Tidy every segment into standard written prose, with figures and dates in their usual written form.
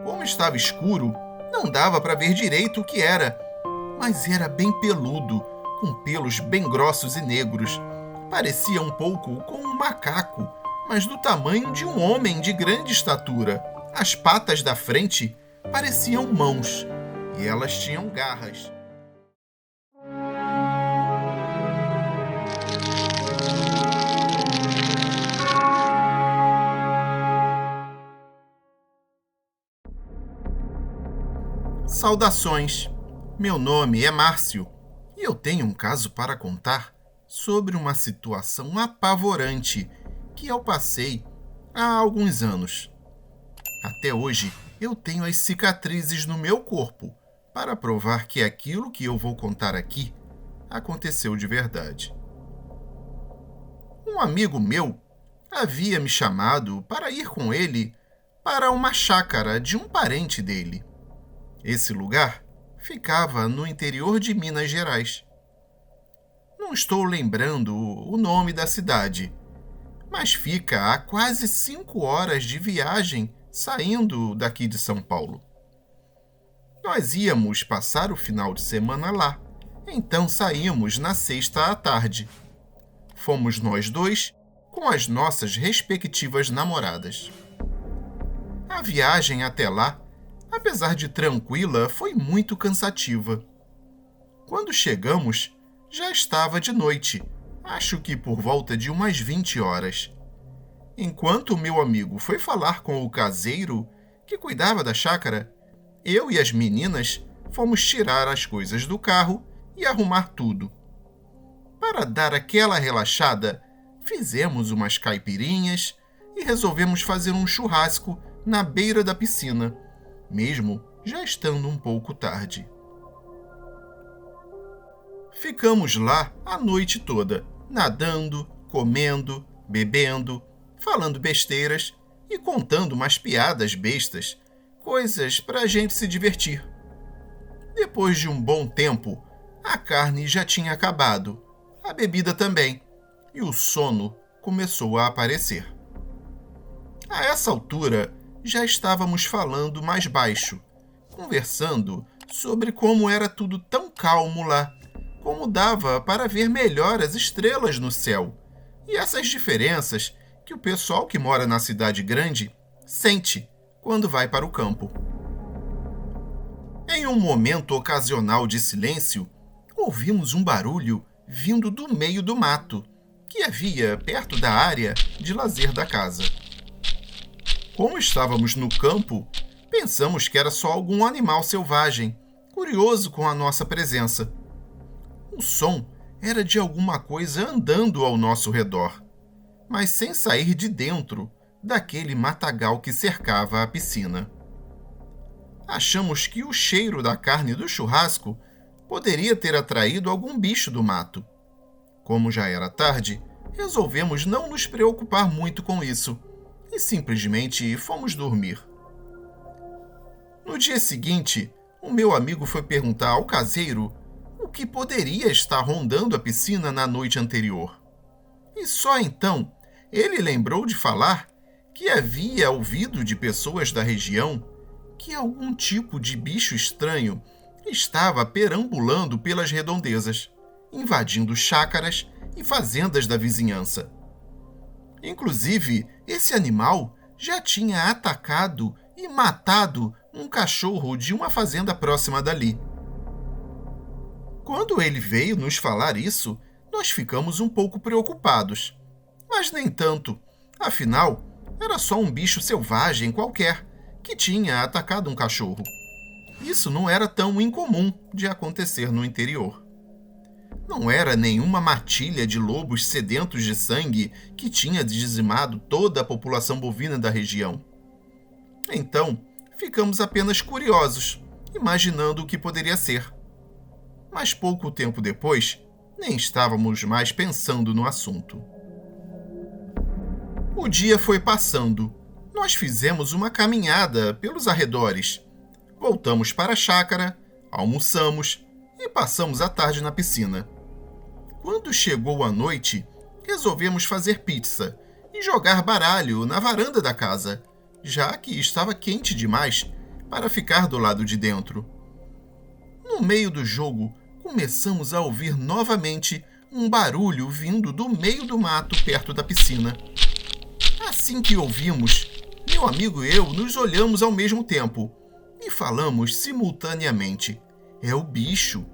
Como estava escuro, não dava para ver direito o que era, mas era bem peludo, com pelos bem grossos e negros. Parecia um pouco com um macaco, mas do tamanho de um homem de grande estatura. As patas da frente pareciam mãos, e elas tinham garras. Saudações! Meu nome é Márcio e eu tenho um caso para contar sobre uma situação apavorante que eu passei há alguns anos. Até hoje eu tenho as cicatrizes no meu corpo para provar que aquilo que eu vou contar aqui aconteceu de verdade. Um amigo meu havia me chamado para ir com ele para uma chácara de um parente dele. Esse lugar ficava no interior de Minas Gerais. Não estou lembrando o nome da cidade, mas fica a quase 5 horas de viagem saindo daqui de São Paulo. Nós íamos passar o final de semana lá, então saímos na sexta à tarde. Fomos nós dois com as nossas respectivas namoradas. A viagem até lá, apesar de tranquila, foi muito cansativa. Quando chegamos, já estava de noite, acho que por volta de umas 20 horas. Enquanto o meu amigo foi falar com o caseiro, que cuidava da chácara, eu e as meninas fomos tirar as coisas do carro e arrumar tudo. Para dar aquela relaxada, fizemos umas caipirinhas e resolvemos fazer um churrasco na beira da piscina, mesmo já estando um pouco tarde. Ficamos lá a noite toda, nadando, comendo, bebendo, falando besteiras e contando umas piadas bestas, coisas para a gente se divertir. Depois de um bom tempo, a carne já tinha acabado, a bebida também, e o sono começou a aparecer. A essa altura, já estávamos falando mais baixo, conversando sobre como era tudo tão calmo lá, como dava para ver melhor as estrelas no céu e essas diferenças que o pessoal que mora na cidade grande sente quando vai para o campo. Em um momento ocasional de silêncio, ouvimos um barulho vindo do meio do mato, que havia perto da área de lazer da casa. Como estávamos no campo, pensamos que era só algum animal selvagem, curioso com a nossa presença. O som era de alguma coisa andando ao nosso redor, mas sem sair de dentro daquele matagal que cercava a piscina. Achamos que o cheiro da carne do churrasco poderia ter atraído algum bicho do mato. Como já era tarde, resolvemos não nos preocupar muito com isso e simplesmente fomos dormir. No dia seguinte, o meu amigo foi perguntar ao caseiro o que poderia estar rondando a piscina na noite anterior. E só então ele lembrou de falar que havia ouvido de pessoas da região que algum tipo de bicho estranho estava perambulando pelas redondezas, invadindo chácaras e fazendas da vizinhança. Inclusive, esse animal já tinha atacado e matado um cachorro de uma fazenda próxima dali. Quando ele veio nos falar isso, nós ficamos um pouco preocupados. Mas nem tanto, afinal, era só um bicho selvagem qualquer que tinha atacado um cachorro. Isso não era tão incomum de acontecer no interior. Não era nenhuma matilha de lobos sedentos de sangue que tinha dizimado toda a população bovina da região. Então, ficamos apenas curiosos, imaginando o que poderia ser. Mas pouco tempo depois, nem estávamos mais pensando no assunto. O dia foi passando. Nós fizemos uma caminhada pelos arredores. Voltamos para a chácara, almoçamos e passamos a tarde na piscina. Quando chegou a noite, resolvemos fazer pizza e jogar baralho na varanda da casa, já que estava quente demais para ficar do lado de dentro. No meio do jogo, começamos a ouvir novamente um barulho vindo do meio do mato perto da piscina. Assim que ouvimos, meu amigo e eu nos olhamos ao mesmo tempo e falamos simultaneamente: é o bicho.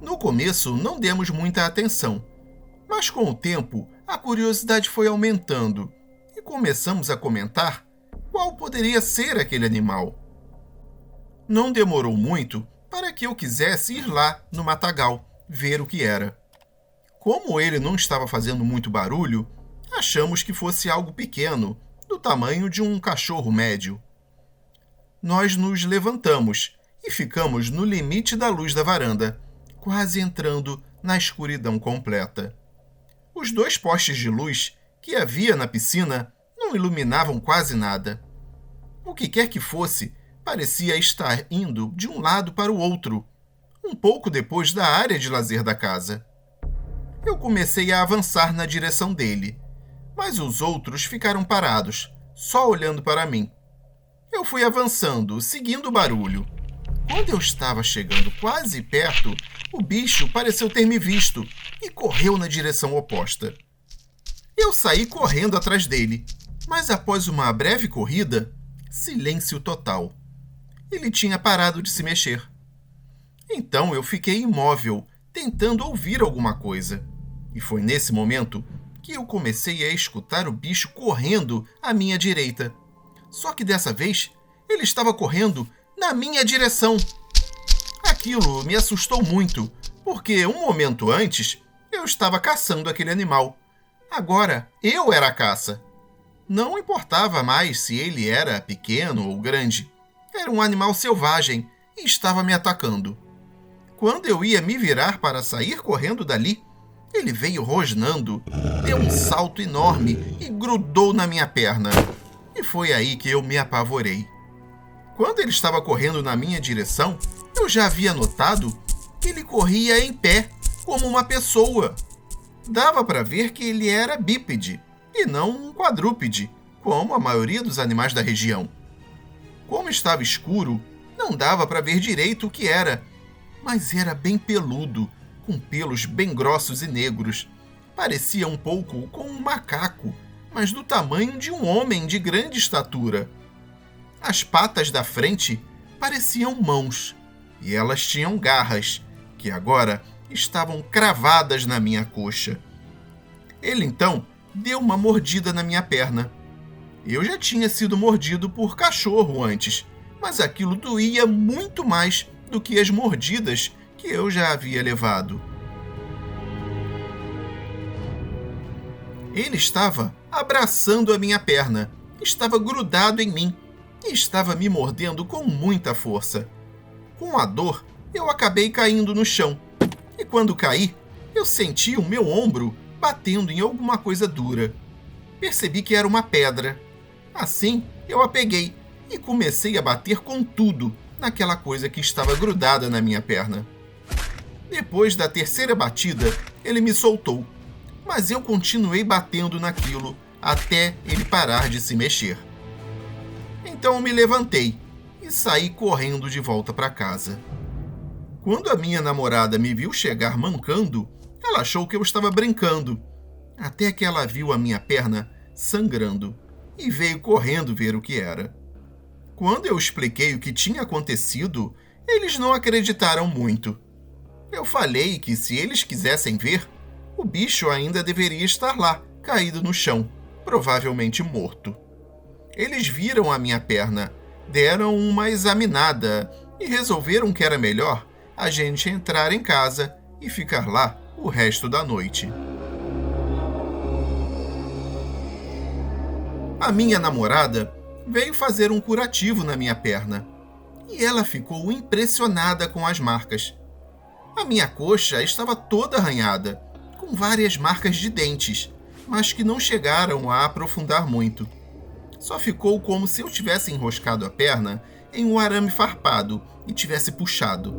No começo não demos muita atenção, mas com o tempo a curiosidade foi aumentando e começamos a comentar qual poderia ser aquele animal. Não demorou muito para que eu quisesse ir lá no matagal ver o que era. Como ele não estava fazendo muito barulho, achamos que fosse algo pequeno, do tamanho de um cachorro médio. Nós nos levantamos e ficamos no limite da luz da varanda, quase entrando na escuridão completa. Os 2 postes de luz que havia na piscina não iluminavam quase nada. O que quer que fosse, parecia estar indo de um lado para o outro, um pouco depois da área de lazer da casa. Eu comecei a avançar na direção dele, mas os outros ficaram parados, só olhando para mim. Eu fui avançando, seguindo o barulho. Quando eu estava chegando quase perto, o bicho pareceu ter me visto e correu na direção oposta. Eu saí correndo atrás dele, mas após uma breve corrida, silêncio total. Ele tinha parado de se mexer. Então eu fiquei imóvel, tentando ouvir alguma coisa. E foi nesse momento que eu comecei a escutar o bicho correndo à minha direita. Só que dessa vez, ele estava correndo na minha direção. Aquilo me assustou muito, porque um momento antes eu estava caçando aquele animal. Agora eu era a caça. Não importava mais se ele era pequeno ou grande. Era um animal selvagem e estava me atacando. Quando eu ia me virar para sair correndo dali, ele veio rosnando, deu um salto enorme e grudou na minha perna. E foi aí que eu me apavorei. Quando ele estava correndo na minha direção, eu já havia notado que ele corria em pé, como uma pessoa. Dava para ver que ele era bípede, e não um quadrúpede, como a maioria dos animais da região. Como estava escuro, não dava para ver direito o que era, mas era bem peludo, com pelos bem grossos e negros. Parecia um pouco com um macaco, mas do tamanho de um homem de grande estatura. As patas da frente pareciam mãos, e elas tinham garras, que agora estavam cravadas na minha coxa. Ele então deu uma mordida na minha perna. Eu já tinha sido mordido por cachorro antes, mas aquilo doía muito mais do que as mordidas que eu já havia levado. Ele estava abraçando a minha perna, estava grudado em mim e estava me mordendo com muita força. Com a dor, eu acabei caindo no chão, e quando caí, eu senti o meu ombro batendo em alguma coisa dura. Percebi que era uma pedra. Assim, eu a peguei e comecei a bater com tudo naquela coisa que estava grudada na minha perna. Depois da terceira batida, ele me soltou, mas eu continuei batendo naquilo até ele parar de se mexer. Então eu me levantei e saí correndo de volta para casa. Quando a minha namorada me viu chegar mancando, ela achou que eu estava brincando, até que ela viu a minha perna sangrando e veio correndo ver o que era. Quando eu expliquei o que tinha acontecido, eles não acreditaram muito. Eu falei que se eles quisessem ver, o bicho ainda deveria estar lá, caído no chão, provavelmente morto. Eles viram a minha perna, deram uma examinada e resolveram que era melhor a gente entrar em casa e ficar lá o resto da noite. A minha namorada veio fazer um curativo na minha perna e ela ficou impressionada com as marcas. A minha coxa estava toda arranhada, com várias marcas de dentes, mas que não chegaram a aprofundar muito. Só ficou como se eu tivesse enroscado a perna em um arame farpado e tivesse puxado.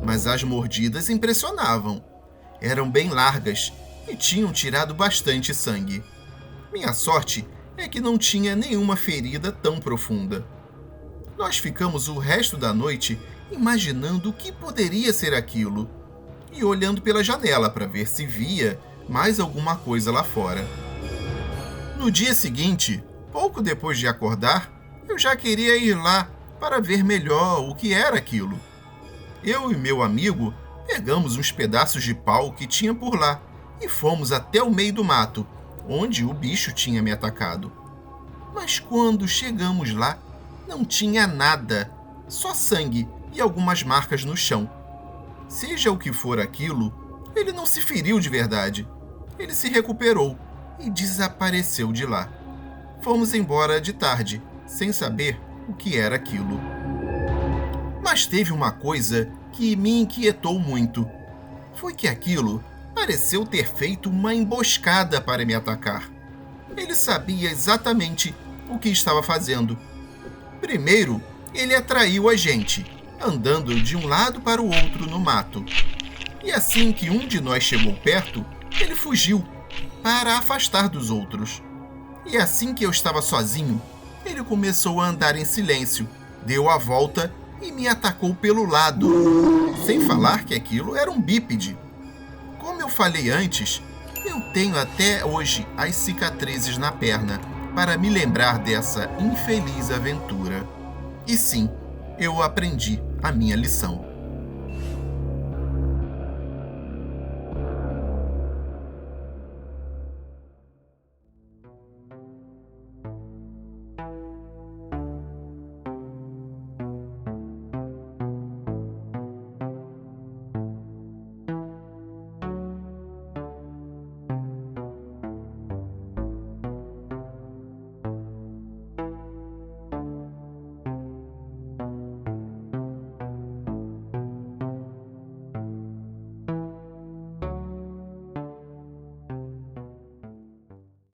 Mas as mordidas impressionavam. Eram bem largas e tinham tirado bastante sangue. Minha sorte é que não tinha nenhuma ferida tão profunda. Nós ficamos o resto da noite imaginando o que poderia ser aquilo e olhando pela janela para ver se via mais alguma coisa lá fora. No dia seguinte, pouco depois de acordar, eu já queria ir lá para ver melhor o que era aquilo. Eu e meu amigo pegamos uns pedaços de pau que tinha por lá e fomos até o meio do mato, onde o bicho tinha me atacado. Mas quando chegamos lá, não tinha nada, só sangue e algumas marcas no chão. Seja o que for aquilo, ele não se feriu de verdade. Ele se recuperou e desapareceu de lá. Fomos embora de tarde, sem saber o que era aquilo. Mas teve uma coisa que me inquietou muito. Foi que aquilo pareceu ter feito uma emboscada para me atacar. Ele sabia exatamente o que estava fazendo. Primeiro, ele atraiu a gente, andando de um lado para o outro no mato. E assim que um de nós chegou perto, ele fugiu para afastar dos outros. E assim que eu estava sozinho, ele começou a andar em silêncio, deu a volta e me atacou pelo lado, sem falar que aquilo era um bípede. Como eu falei antes, eu tenho até hoje as cicatrizes na perna para me lembrar dessa infeliz aventura. E sim, eu aprendi a minha lição.